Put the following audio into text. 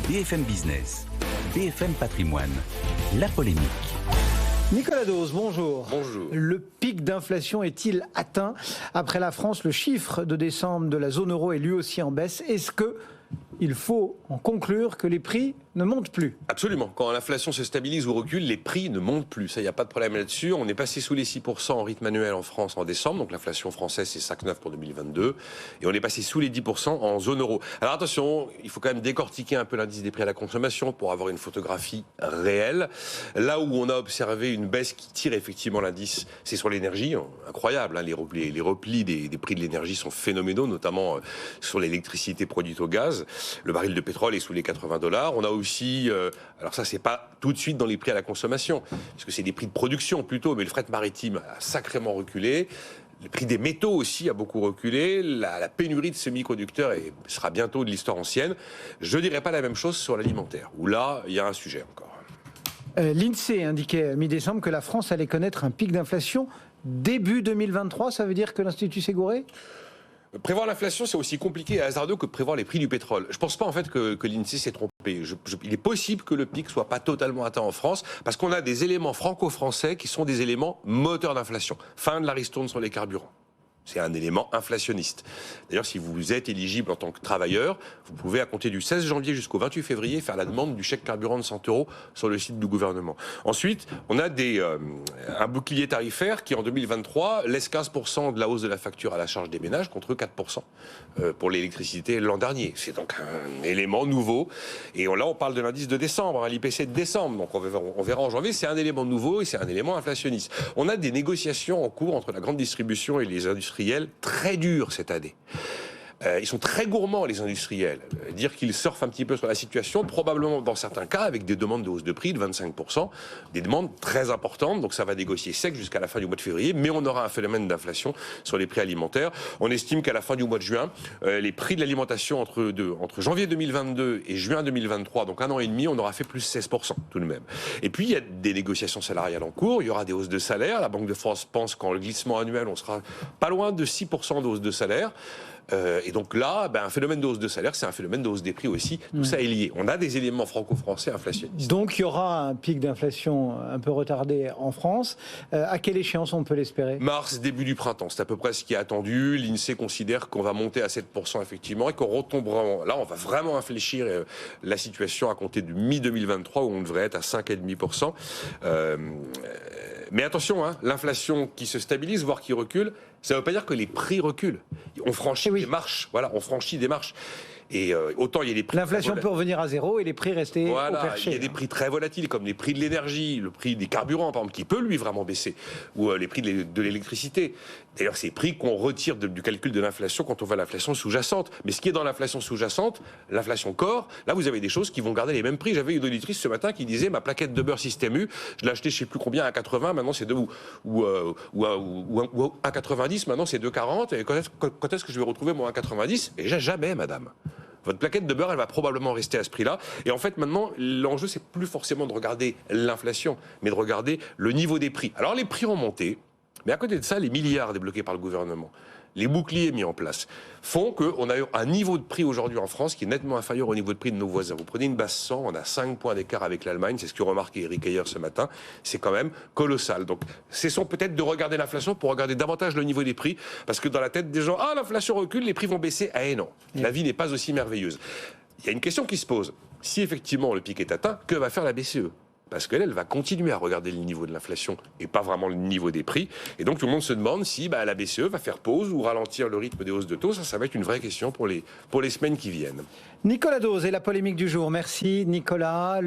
BFM Business, BFM Patrimoine, la polémique. Nicolas Dose, bonjour. Bonjour. Le pic d'inflation est-il atteint? Après la France, le chiffre de décembre de la zone euro est lui aussi en baisse. Est-ce qu'il faut en conclure que les prix ne montent plus? Absolument. Quand l'inflation se stabilise ou recule, les prix ne montent plus. Ça, il n'y a pas de problème là-dessus. On est passé sous les 6% en rythme annuel en France en décembre. Donc l'inflation française, c'est 5,9 pour 2022. Et on est passé sous les 10% en zone euro. Alors attention, il faut quand même décortiquer un peu l'indice des prix à la consommation pour avoir une photographie réelle. Là où on a observé une baisse qui tire effectivement l'indice, c'est sur l'énergie. Incroyable, hein. Les replis des prix de l'énergie sont phénoménaux, notamment sur l'électricité produite au gaz. Le baril de pétrole est sous les $80. On a aussi, alors ça c'est pas tout de suite dans les prix à la consommation, parce que c'est des prix de production plutôt, mais le fret maritime a sacrément reculé. Le prix des métaux aussi a beaucoup reculé. La pénurie de semi-conducteurs sera bientôt de l'histoire ancienne. Je ne dirais pas la même chose sur l'alimentaire, où là, il y a un sujet encore. L'INSEE indiquait mi-décembre que la France allait connaître un pic d'inflation début 2023. Ça veut dire que l'Institut s'est gouré? Prévoir l'inflation, c'est aussi compliqué et hasardeux que de prévoir les prix du pétrole. Je ne pense pas en fait que l'INSEE s'est trompé. Il est possible que le pic soit pas totalement atteint en France parce qu'on a des éléments franco-français qui sont des éléments moteurs d'inflation. Fin de la ristourne sur les carburants. C'est un élément inflationniste. D'ailleurs, si vous êtes éligible en tant que travailleur, vous pouvez, à compter du 16 janvier jusqu'au 28 février, faire la demande du chèque carburant de 100 € sur le site du gouvernement. Ensuite, on a un bouclier tarifaire qui, en 2023, laisse 15% de la hausse de la facture à la charge des ménages contre 4% pour l'électricité l'an dernier. C'est donc un élément nouveau. Et là, on parle de l'indice de décembre, l'IPC de décembre. Donc, on verra en janvier. C'est un élément nouveau et c'est un élément inflationniste. On a des négociations en cours entre la grande distribution et les industriels très dur cette année. Ils sont très gourmands, les industriels. Dire qu'ils surfent un petit peu sur la situation, probablement dans certains cas avec des demandes de hausse de prix de 25%, des demandes très importantes, donc ça va négocier sec jusqu'à la fin du mois de février, mais on aura un phénomène d'inflation sur les prix alimentaires. On estime qu'à la fin du mois de juin, les prix de l'alimentation entre janvier 2022 et juin 2023, donc un an et demi, on aura fait plus 16% tout de même. Et puis il y a des négociations salariales en cours, il y aura des hausses de salaire. La Banque de France pense qu'en glissement annuel, on sera pas loin de 6% de hausse de salaire. Et donc là, un phénomène de hausse de salaire, c'est un phénomène de hausse des prix aussi. Tout ça est lié. On a des éléments franco-français inflationnistes. Donc il y aura un pic d'inflation un peu retardé en France. À quelle échéance on peut l'espérer? Mars, début du printemps. C'est à peu près ce qui est attendu. L'INSEE considère qu'on va monter à 7% effectivement et qu'on retombera. Là, on va vraiment infléchir la situation à compter de mi-2023 où on devrait être à 5,5%. Mais attention, l'inflation qui se stabilise, voire qui recule, ça ne veut pas dire que les prix reculent. On franchit des marches. Voilà, on franchit des marches. Et autant il y a des prix. L'inflation peut revenir à zéro et les prix rester au perché. Il y a des prix très volatiles, comme les prix de l'énergie, le prix des carburants, par exemple, qui peut lui vraiment baisser, ou les prix de l'électricité. D'ailleurs, c'est les prix qu'on retire du calcul de l'inflation quand on va à l'inflation sous-jacente. Mais ce qui est dans l'inflation sous-jacente, l'inflation corps, là, vous avez des choses qui vont garder les mêmes prix. J'avais une auditrice ce matin qui disait ma plaquette de beurre Système U, je l'ai achetée je ne sais plus combien à 80, maintenant c'est 2 ou à 90, maintenant c'est 2,40. Et quand est-ce que je vais retrouver mon 1,90? Et jamais, madame. Votre plaquette de beurre, elle va probablement rester à ce prix-là. Et en fait, maintenant, l'enjeu, c'est plus forcément de regarder l'inflation, mais de regarder le niveau des prix. Alors, les prix ont monté, mais à côté de ça, les milliards débloqués par le gouvernement, les boucliers mis en place, font qu'on a un niveau de prix aujourd'hui en France qui est nettement inférieur au niveau de prix de nos voisins. Vous prenez une base 100, on a 5 points d'écart avec l'Allemagne, c'est ce que remarquait Eric Heyer ce matin, c'est quand même colossal. Donc, cessons peut-être de regarder l'inflation pour regarder davantage le niveau des prix, parce que dans la tête des gens, l'inflation recule, les prix vont baisser. Non, la vie n'est pas aussi merveilleuse. Il y a une question qui se pose. Si effectivement le pic est atteint, que va faire la BCE ? Parce qu'elle va continuer à regarder le niveau de l'inflation et pas vraiment le niveau des prix. Et donc tout le monde se demande si la BCE va faire pause ou ralentir le rythme des hausses de taux. Ça va être une vraie question pour les semaines qui viennent. Nicolas Dose et la polémique du jour. Merci Nicolas.